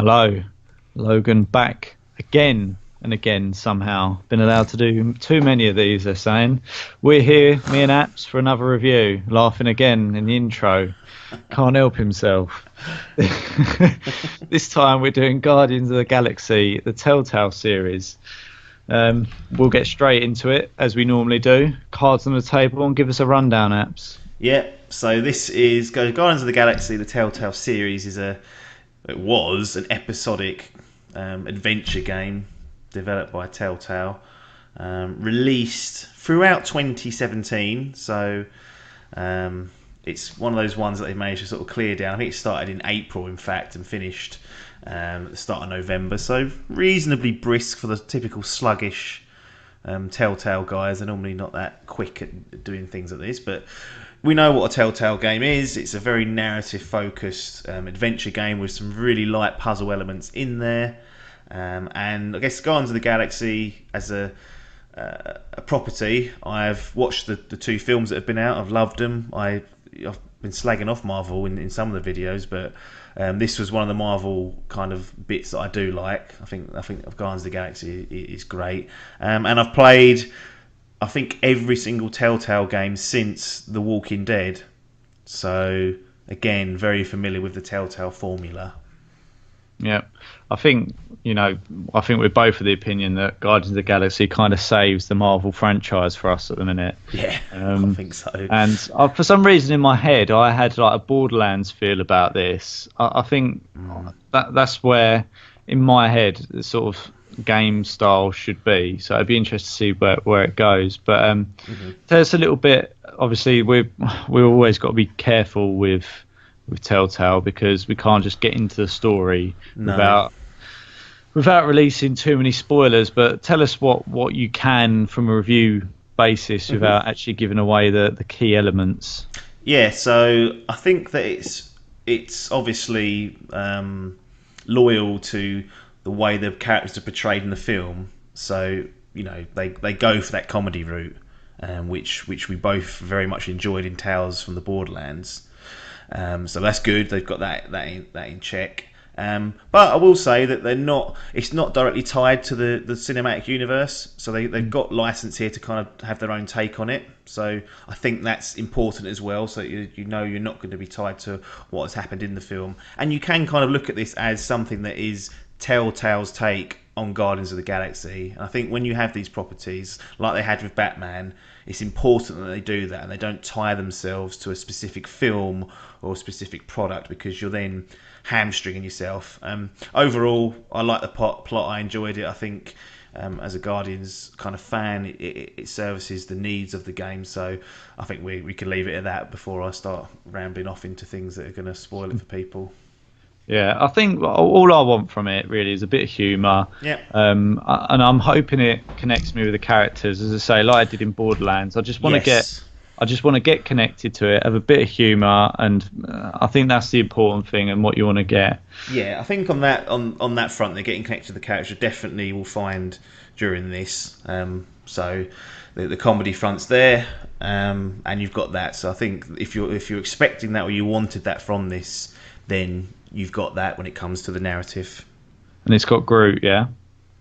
Hello, Logan back again and again somehow. Been allowed to do too many of these, they're saying. We're here, me and Apps, for another review. Laughing again in the intro. Can't help himself. This time we're doing Guardians of the Galaxy, the Telltale series. We'll get straight into it, as we normally do. Cards on the table and give us a rundown, Apps. Yeah, so this is Guardians of the Galaxy, the Telltale series it was an episodic adventure game developed by Telltale, released throughout 2017. So it's one of those ones that they managed to sort of clear down. I think it started in April, in fact, and finished at the start of November. So reasonably brisk for the typical sluggish Telltale guys. They're normally not that quick at doing things like this, but we know what a Telltale game is. It's a very narrative-focused adventure game with some really light puzzle elements in there. And I guess Guardians of the Galaxy as a property, I've watched the two films that have been out. I've loved them. I've been slagging off Marvel in some of the videos, but this was one of the Marvel kind of bits that I do like. I think Guardians of the Galaxy is great. And I've played, I think, every single Telltale game since The Walking Dead. So, again, very familiar with the Telltale formula. Yeah, I think we're both of the opinion that Guardians of the Galaxy kind of saves the Marvel franchise for us at the minute. Yeah, I think so. And for some reason in my head, I had like a Borderlands feel about this. I think that's where, in my head, the sort of game style should be. So I'd be interested to see where it goes. But tell us a little bit. Obviously, we've always got to be careful with Telltale because we can't just get into the story without releasing too many spoilers. But tell us what you can from a review basis without actually giving away the key elements. Yeah, so I think that it's obviously loyal to the way the characters are portrayed in the film. So they go for that comedy route, which we both very much enjoyed in Tales from the Borderlands. So that's good. They've got that in check. But I will say that it's not directly tied to the cinematic universe. So they've got license here to kind of have their own take on it. So I think that's important as well. So you're not going to be tied to what has happened in the film, and you can kind of look at this as something that is Telltale's take on Guardians of the Galaxy. And I think when you have these properties like they had with Batman, it's important that they do that and they don't tie themselves to a specific film or a specific product, because you're then hamstringing yourself. Overall, I like the plot. I enjoyed it. I think as a Guardians kind of fan, it services the needs of the game. So I think we can leave it at that before I start rambling off into things that are going to spoil it for people. Yeah, I think all I want from it really is a bit of humour. Yeah. And I'm hoping it connects me with the characters. As I say, like I did in Borderlands, I just want to get connected to it, have a bit of humour, and I think that's the important thing and what you want to get. Yeah, I think on that front, they're getting connected to the character. Definitely will find during this. So the comedy front's there, and you've got that. So I think if you're expecting that or you wanted that from this, then you've got that when it comes to the narrative. And it's got Groot, yeah?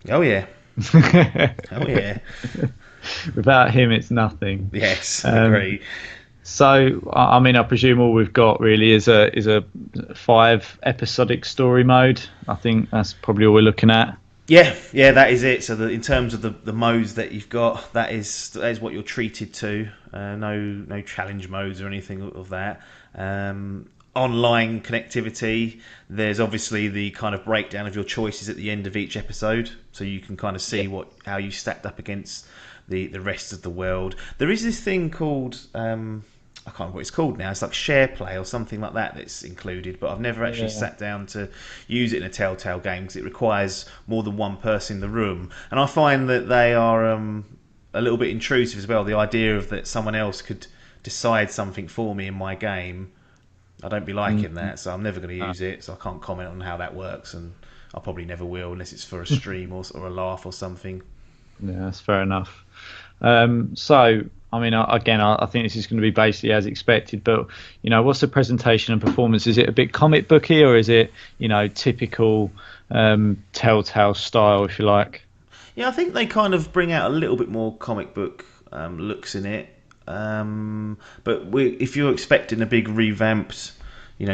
Oh, yeah. Oh, yeah. Without him, it's nothing. Yes, I agree. So, I mean, I presume all we've got really is a 5 episodic story mode. I think that's probably all we're looking at. Yeah, that is it. So in terms of the modes that you've got, that is what you're treated to. No challenge modes or anything of that. Online connectivity, there's obviously the kind of breakdown of your choices at the end of each episode, so you can kind of see how you stacked up against the rest of the world. There is this thing called I can't remember what it's called now. It's like share play or something like that that's included, but I've never actually sat down to use it in a Telltale game because it requires more than one person in the room, and I find that they are a little bit intrusive as well. The idea of that someone else could decide something for me in my game, I don't be liking that, so I'm never going to use it, so I can't comment on how that works, and I probably never will unless it's for a stream or a laugh or something. Yeah, that's fair enough. So I mean, I think this is going to be basically as expected. But what's the presentation and performance? Is it a bit comic booky, or is it typical Telltale style, if you like? Yeah, I think they kind of bring out a little bit more comic book looks in it. But if you're expecting a big revamped,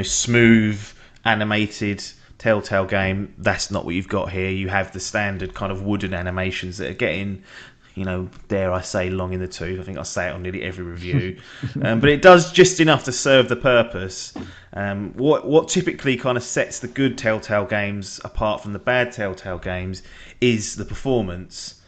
smooth animated Telltale game, that's not what you've got here. You have the standard kind of wooden animations that are getting, dare I say, long in the tooth. I think I say it on nearly every review, but it does just enough to serve the purpose. What typically kind of sets the good Telltale games apart from the bad Telltale games is the performance,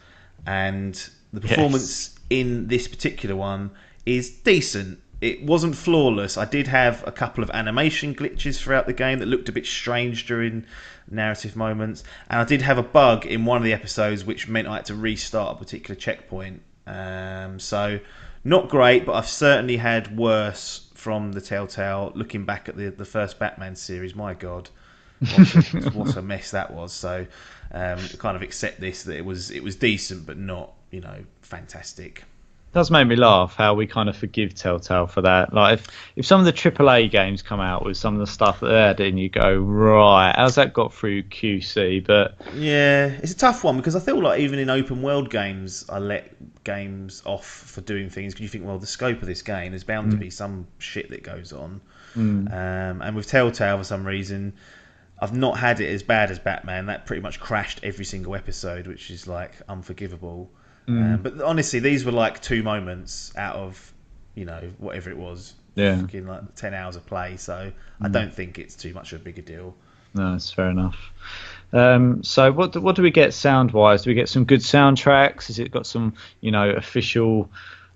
and the Yes. performance in this particular one is decent. It wasn't flawless. I did have a couple of animation glitches throughout the game that looked a bit strange during narrative moments, and I did have a bug in one of the episodes which meant I had to restart a particular checkpoint. So not great, but I've certainly had worse from the Telltale. Looking back at the first Batman series, my God, what a mess that was. So kind of accept this, that it was decent, but not fantastic. Does make me laugh how we kind of forgive Telltale for that. Like if some of the AAA games come out with some of the stuff that they had in, you go, right, how's that got through QC? But Yeah, it's a tough one because I feel like even in open world games, I let games off for doing things because you think, well, the scope of this game, there's bound to mm, be some shit that goes on. mm, And with Telltale, for some reason, I've not had it as bad as Batman. That pretty much crashed every single episode, which is like unforgivable. mm, But honestly, these were like two moments out of whatever it was, yeah, fucking like 10 hours of play. So I mm, don't think it's too much of a bigger deal. no, that's fair enough. So what do we get sound wise? Do we get some good soundtracks? Has it got some official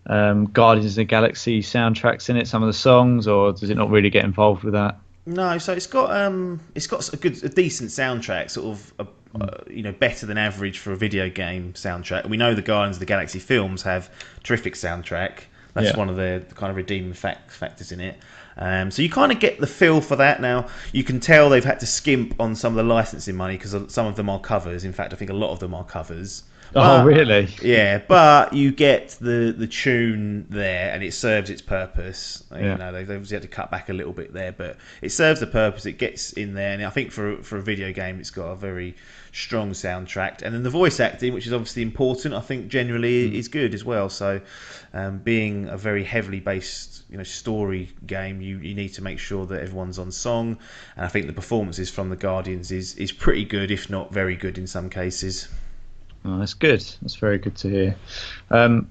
Guardians of the Galaxy soundtracks in it? Some of the songs, or does it not really get involved with that? No, so it's got a decent soundtrack, sort of Mm, better than average for a video game soundtrack. We know the Guardians of the Galaxy films have terrific soundtrack. That's yeah. one of the kind of redeeming factors in it. So you kind of get the feel for that. Now you can tell they've had to skimp on some of the licensing money because some of them are covers. In fact, I think a lot of them are covers. Oh, But really? yeah, but you get the tune there, and it serves its purpose. Yeah. They've obviously had to cut back a little bit there, but it serves the purpose. It gets in there, and I think for a video game, it's got a very strong soundtrack. And then the voice acting, which is obviously important, I think generally Mm, is good as well. So, being a very heavily based story game, you need to make sure that everyone's on song, and I think the performances from the Guardians is pretty good, if not very good in some cases. oh, that's good. That's very good to hear.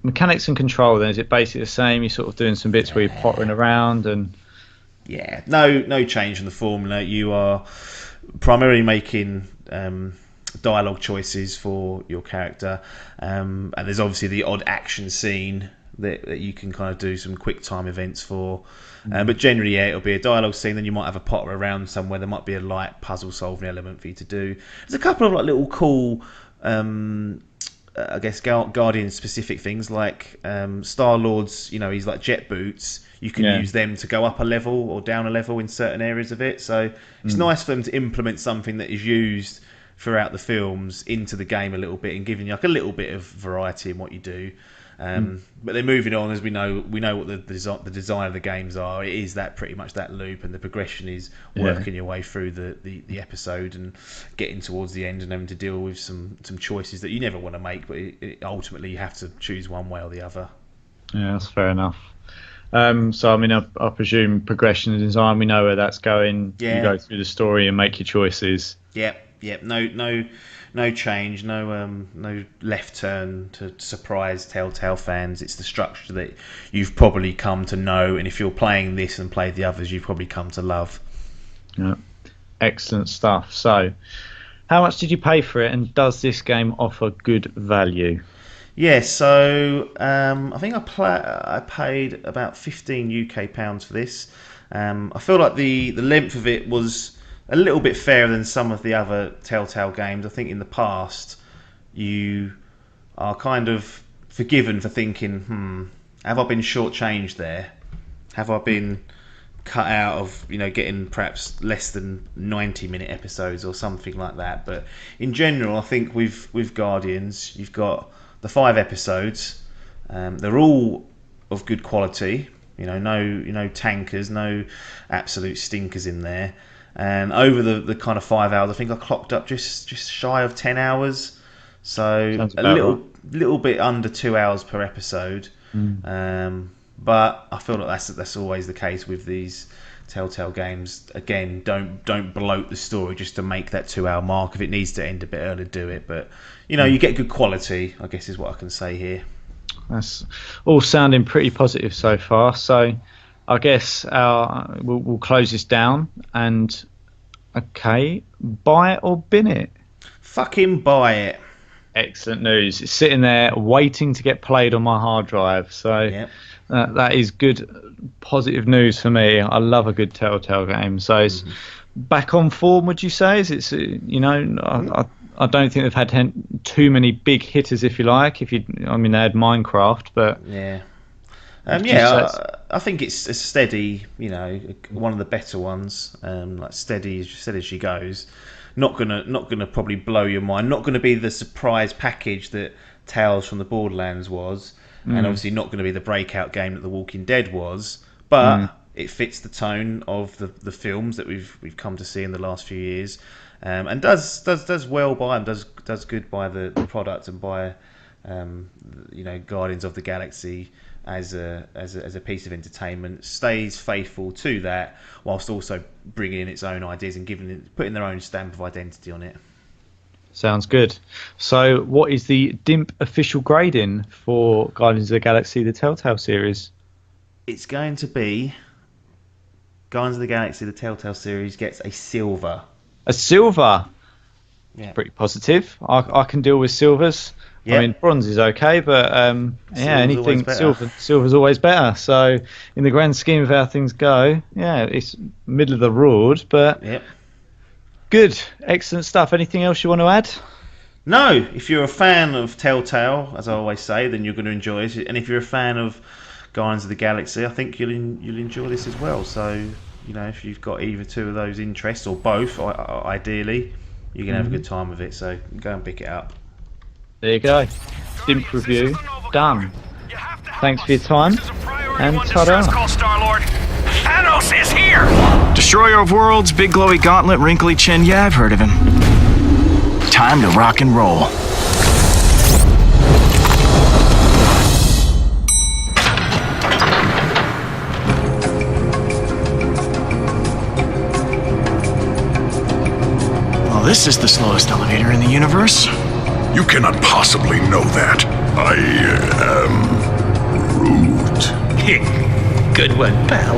Mechanics and control, then, is it basically the same? You're sort of doing some bits where you're pottering around and. Yeah, no change in the formula. You are primarily making dialogue choices for your character, and there's obviously the odd action scene that you can kind of do some quick time events for. Mm, But generally, yeah, it'll be a dialogue scene. Then you might have a potter around somewhere. There might be a light puzzle solving element for you to do. There's a couple of like little cool. I guess Guardian specific things like Star Lord's, he's like jet boots. You can yeah. use them to go up a level or down a level in certain areas of it. So it's Mm, nice for them to implement something that is used throughout the films into the game a little bit and giving you like a little bit of variety in what you do. mm, But then moving on, as we know what the design of the games are. It is that pretty much that loop, and the progression is yeah. working your way through the episode and getting towards the end and having to deal with some choices that you never want to make, but ultimately you have to choose one way or the other. Yeah, that's fair enough. So I mean, I presume progression and design. We know where that's going. You Yeah, go through the story and make your choices. yep. No change. No left turn to surprise Telltale fans. It's the structure that you've probably come to know, and if you're playing this and played the others, you've probably come to love. Yeah, excellent stuff. So, how much did you pay for it, and does this game offer good value? Yeah, so I think I paid about 15 UK pounds for this. I feel like the length of it was a little bit fairer than some of the other Telltale games. I think in the past you are kind of forgiven for thinking, have I been shortchanged there? Have I been cut out of getting perhaps less than 90-minute episodes or something like that? But in general, I think with Guardians, you've got the 5 episodes. They're all of good quality. No tankers, no absolute stinkers in there. And over the kind of 5 hours, I think I clocked up just shy of 10 hours. So Sounds a about right. little bit under 2 hours per episode. But I feel like that's always the case with these Telltale games. Again, don't bloat the story just to make that 2 hour mark. If it needs to end a bit early, do it. But you get good quality, I guess is what I can say here. That's all sounding pretty positive so far. So I guess we'll close this down and buy it or bin it. Fucking buy it. Excellent news. It's sitting there waiting to get played on my hard drive. So Yep. that is good, positive news for me. I love a good Telltale game. So it's back on form, would you say? I don't think they've had too many big hitters, if you like. They had Minecraft, but Yeah. I think it's a steady, one of the better ones. Like steady as she goes. Not gonna probably blow your mind. Not gonna be the surprise package that Tales from the Borderlands was, and obviously not gonna be the breakout game that The Walking Dead was. But it fits the tone of the films that we've come to see in the last few years, and does well by them. Does good by the product and by Guardians of the Galaxy as a piece of entertainment. Stays faithful to that whilst also bringing in its own ideas and putting their own stamp of identity on it. Sounds good. So what is the Dimp official grading for Guardians of the Galaxy, the Telltale series? It's going to be Guardians of the Galaxy, the Telltale series gets a silver. A silver? Yeah. Pretty positive. I can deal with silvers. Yep. I mean, bronze is okay, but anything silver's always better. So, in the grand scheme of how things go, it's middle of the road, but good, excellent stuff. Anything else you want to add? No, if you're a fan of Telltale, as I always say, then you're going to enjoy it. And if you're a fan of Guardians of the Galaxy, I think you'll enjoy this as well. So, if you've got either two of those interests or both, ideally, you're going to have a good time with it. So, go and pick it up. There you go. Dimp review done. Thanks for your time, and ta-da. Thanos is here! Destroyer of worlds, big glowy gauntlet, wrinkly chin. Yeah, I've heard of him. Time to rock and roll. Well, this is the slowest elevator in the universe. You cannot possibly know that. I am Groot. Good one, pal.